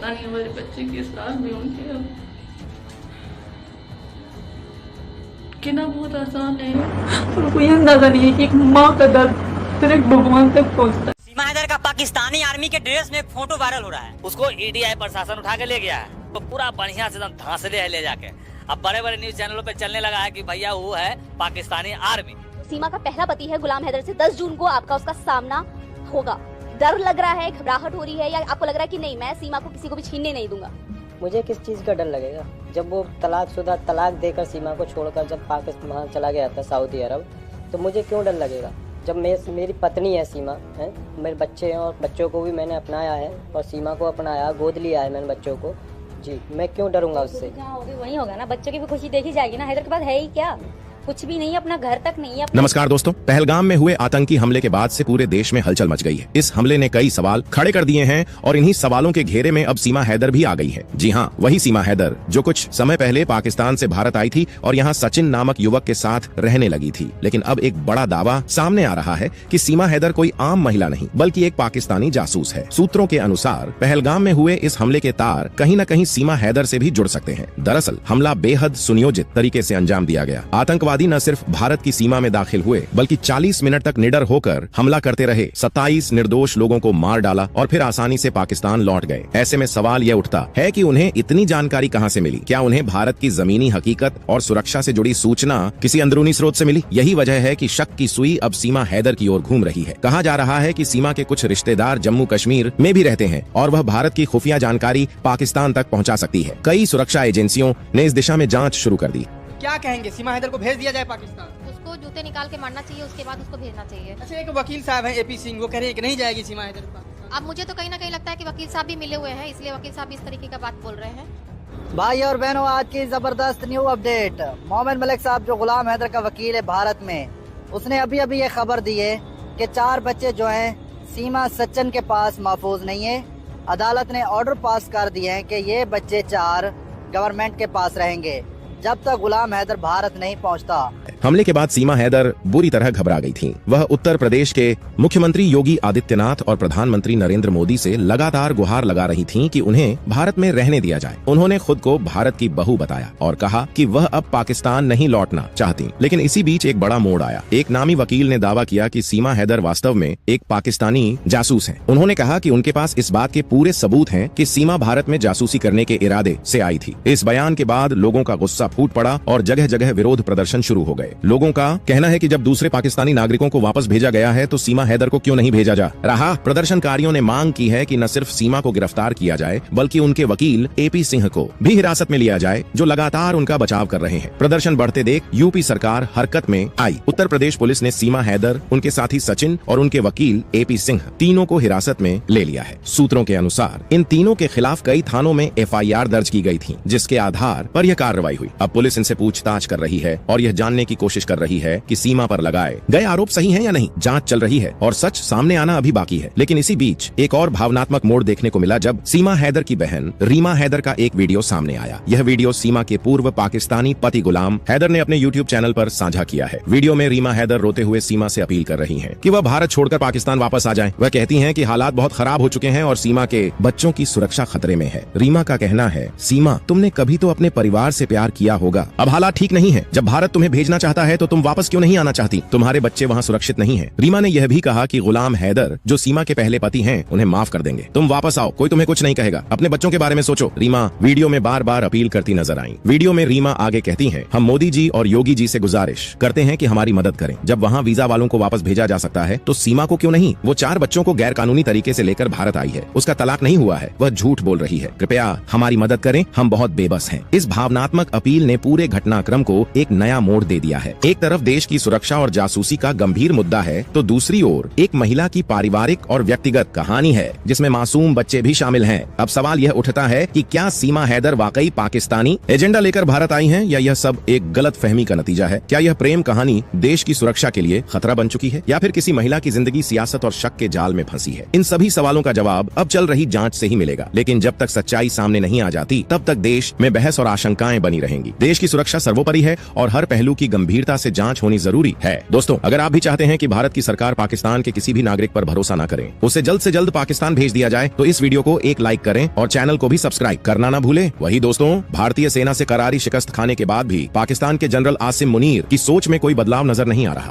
पता नहीं हमारे बच्चे की लाश भी उनके अब कहना बहुत आसान है, उनको ये अंदाजा नहीं है कि एक माँ का दर्द फिर एक भगवान तक पहुँचता है। सीमा हैदर का पाकिस्तानी आर्मी के ड्रेस में फोटो वायरल हो रहा है। उसको ईडीआई प्रशासन उठा के ले गया है, तो पूरा बढ़िया से एकदम धांसले है ले जाके। अब बड़े बड़े न्यूज चैनलों पे चलने लगा है कि भैया वो है पाकिस्तानी आर्मी। सीमा का पहला पति है गुलाम हैदर से 10 जून को आपका उसका सामना होगा। डर लग रहा है, घबराहट हो रही है, या आपको लग रहा है कि नहीं मैं सीमा को किसी को भी छीनने नहीं दूंगा? मुझे किस चीज़ का डर लगेगा? जब वो तलाकशुदा तलाक देकर सीमा को छोड़कर जब पाकिस्तान वहाँ चला गया था सऊदी अरब, तो मुझे क्यों डर लगेगा? जब मेरी पत्नी है सीमा है, मेरे बच्चे हैं और बच्चों को भी मैंने अपनाया है और सीमा को अपनाया, गोद लिया है मैंने बच्चों को। जी, मैं क्यों डरूंगा उससे? जहाँ होगी वहीं होगा ना, बच्चों की भी खुशी देखी जाएगी ना। हैदर के पास है ही क्या? कुछ भी नहीं, अपना घर तक नहीं है। नमस्कार दोस्तों, पहलगाम में हुए आतंकी हमले के बाद से पूरे देश में हलचल मच गई है। इस हमले ने कई सवाल खड़े कर दिए हैं और इन्हीं सवालों के घेरे में अब सीमा हैदर भी आ गई है। जी हाँ, वही सीमा हैदर जो कुछ समय पहले पाकिस्तान से भारत आई थी और यहाँ सचिन नामक युवक के साथ रहने लगी थी। लेकिन अब एक बड़ा दावा सामने आ रहा है कि सीमा हैदर कोई आम महिला नहीं बल्कि एक पाकिस्तानी जासूस है। सूत्रों के अनुसार पहलगाम में हुए इस हमले के तार कहीं न कहीं सीमा हैदर से भी जुड़ सकते हैं। दरअसल हमला बेहद सुनियोजित तरीके से अंजाम दिया गया। आतंकवादी न सिर्फ भारत की सीमा में दाखिल हुए बल्कि 40 मिनट तक निडर होकर हमला करते रहे। 27 निर्दोष लोगों को मार डाला और फिर आसानी से पाकिस्तान लौट गए। ऐसे में सवाल यह उठता है कि उन्हें इतनी जानकारी कहां से मिली? क्या उन्हें भारत की जमीनी हकीकत और सुरक्षा से जुड़ी सूचना किसी अंदरूनी स्रोत से मिली? यही वजह है कि शक की सुई अब सीमा हैदर की ओर घूम रही है। कहा जा रहा है कि सीमा के कुछ रिश्तेदार जम्मू कश्मीर में भी रहते हैं और वह भारत की खुफिया जानकारी पाकिस्तान तक पहुँचा सकती है। कई सुरक्षा एजेंसियों ने इस दिशा में जाँच शुरू कर दी। क्या कहेंगे, सीमा हैदर को भेज दिया जाए पाकिस्तान? उसको जूते निकाल के मारना चाहिए, उसके बाद उसको भेजना चाहिए। अच्छा, एक वकील साहब हैं एपी सिंह, वो कह रहे हैं कि नहीं जाएगी सीमा हैदर पाकिस्तान। अब मुझे तो कहीं ना कहीं लगता है कि वकील साहब भी मिले हुए हैं, इसलिए वकील साहब इस तरीके का बात बोल रहे हैं। भाई और बहनों, आज की जबरदस्त न्यू अपडेट। मोमिन मलिक साहब जो गुलाम हैदर का वकील है भारत में, उसने अभी अभी ये खबर दी है कि 4 बच्चे जो हैं सीमा सचिन के पास महफूज नहीं है। अदालत ने ऑर्डर पास कर दिए हैं कि ये बच्चे 4 गवर्नमेंट के पास रहेंगे जब तक गुलाम हैदर भारत नहीं पहुंचता। हमले के बाद सीमा हैदर बुरी तरह घबरा गई थीं। वह उत्तर प्रदेश के मुख्यमंत्री योगी आदित्यनाथ और प्रधानमंत्री नरेंद्र मोदी से लगातार गुहार लगा रही थीं कि उन्हें भारत में रहने दिया जाए। उन्होंने खुद को भारत की बहू बताया और कहा कि वह अब पाकिस्तान नहीं लौटना चाहती। लेकिन इसी बीच एक बड़ा मोड़ आया। एक नामी वकील ने दावा किया कि सीमा हैदर वास्तव में एक पाकिस्तानी जासूस है। उन्होंने कहा कि उनके पास इस बात के पूरे सबूत हैं कि सीमा भारत में जासूसी करने के इरादे से आई थी। इस बयान के बाद लोगों का गुस्सा फूट पड़ा और जगह जगह विरोध प्रदर्शन शुरू हो गए। लोगों का कहना है कि जब दूसरे पाकिस्तानी नागरिकों को वापस भेजा गया है तो सीमा हैदर को क्यों नहीं भेजा जा रहा? प्रदर्शनकारियों ने मांग की है कि न सिर्फ सीमा को गिरफ्तार किया जाए बल्कि उनके वकील एपी सिंह को भी हिरासत में लिया जाए, जो लगातार उनका बचाव कर रहे हैं। प्रदर्शन बढ़ते देख यूपी सरकार हरकत में आई। उत्तर प्रदेश पुलिस ने सीमा हैदर, उनके साथी सचिन और उनके वकील एपी सिंह तीनों को हिरासत में ले लिया है। सूत्रों के अनुसार इन तीनों के खिलाफ कई थानों में FIR दर्ज की गई थी, जिसके आधार पर यह कार्रवाई हुई। अब पुलिस इनसे पूछताछ कर रही है और यह जानने की कोशिश कर रही है कि सीमा पर लगाए गए आरोप सही हैं या नहीं। जांच चल रही है और सच सामने आना अभी बाकी है। लेकिन इसी बीच एक और भावनात्मक मोड़ देखने को मिला जब सीमा हैदर की बहन रीमा हैदर का एक वीडियो सामने आया। यह वीडियो सीमा के पूर्व पाकिस्तानी पति गुलाम हैदर ने अपने YouTube चैनल पर साझा किया है। वीडियो में रीमा हैदर रोते हुए सीमा से अपील कर रही है कि वह भारत छोड़कर पाकिस्तान वापस आ जाए। वह कहती है कि हालात बहुत खराब हो चुके हैं और सीमा के बच्चों की सुरक्षा खतरे में है। रीमा का कहना है, सीमा तुमने कभी तो अपने परिवार से प्यार किया होगा, अब हालात ठीक नहीं है। जब भारत तुम्हें भेजना चाहता है तो तुम वापस क्यों नहीं आना चाहती? तुम्हारे बच्चे वहाँ सुरक्षित नहीं हैं। रीमा ने यह भी कहा कि गुलाम हैदर जो सीमा के पहले पति हैं उन्हें माफ कर देंगे। तुम वापस आओ, कोई तुम्हें कुछ नहीं कहेगा। अपने बच्चों के बारे में सोचो। रीमा वीडियो में बार बार अपील करती नजर आई। वीडियो में रीमा आगे कहती हैं, हम मोदी जी और योगी जी से गुजारिश करते हैं कि हमारी मदद करें। जब वहाँ वीजा वालों को वापस भेजा जा सकता है तो सीमा को क्यों नहीं? वो 4 बच्चों को गैर कानूनी तरीके से लेकर भारत आई है, उसका तलाक नहीं हुआ है, वह झूठ बोल रही है। कृपया हमारी मदद करें, हम बहुत बेबस हैं। इस भावनात्मक अपील ने पूरे घटनाक्रम को एक नया मोड़ दे दिया है। एक तरफ देश की सुरक्षा और जासूसी का गंभीर मुद्दा है तो दूसरी ओर एक महिला की पारिवारिक और व्यक्तिगत कहानी है जिसमें मासूम बच्चे भी शामिल हैं। अब सवाल यह उठता है कि क्या सीमा हैदर वाकई पाकिस्तानी एजेंडा लेकर भारत आई हैं या यह सब एक गलत फहमी का नतीजा है? क्या यह प्रेम कहानी देश की सुरक्षा के लिए खतरा बन चुकी है या फिर किसी महिला की जिंदगी सियासत और शक के जाल में फंसी है? इन सभी सवालों का जवाब अब चल रही जांच से ही मिलेगा। लेकिन जब तक सच्चाई सामने नहीं आ जाती तब तक देश में बहस और आशंकाएं बनी रहेंगी। रहेंगी। देश की सुरक्षा सर्वोपरि है और हर पहलू की गंभीरता से जांच होनी जरूरी है। दोस्तों, अगर आप भी चाहते हैं कि भारत की सरकार पाकिस्तान के किसी भी नागरिक पर भरोसा न करें, उसे जल्द से जल्द पाकिस्तान भेज दिया जाए, तो इस वीडियो को एक लाइक करें और चैनल को भी सब्सक्राइब करना न भूलें। वही दोस्तों, भारतीय सेना से करारी शिकस्त खाने के बाद भी पाकिस्तान के जनरल आसिम मुनीर की सोच में कोई बदलाव नजर नहीं आ रहा।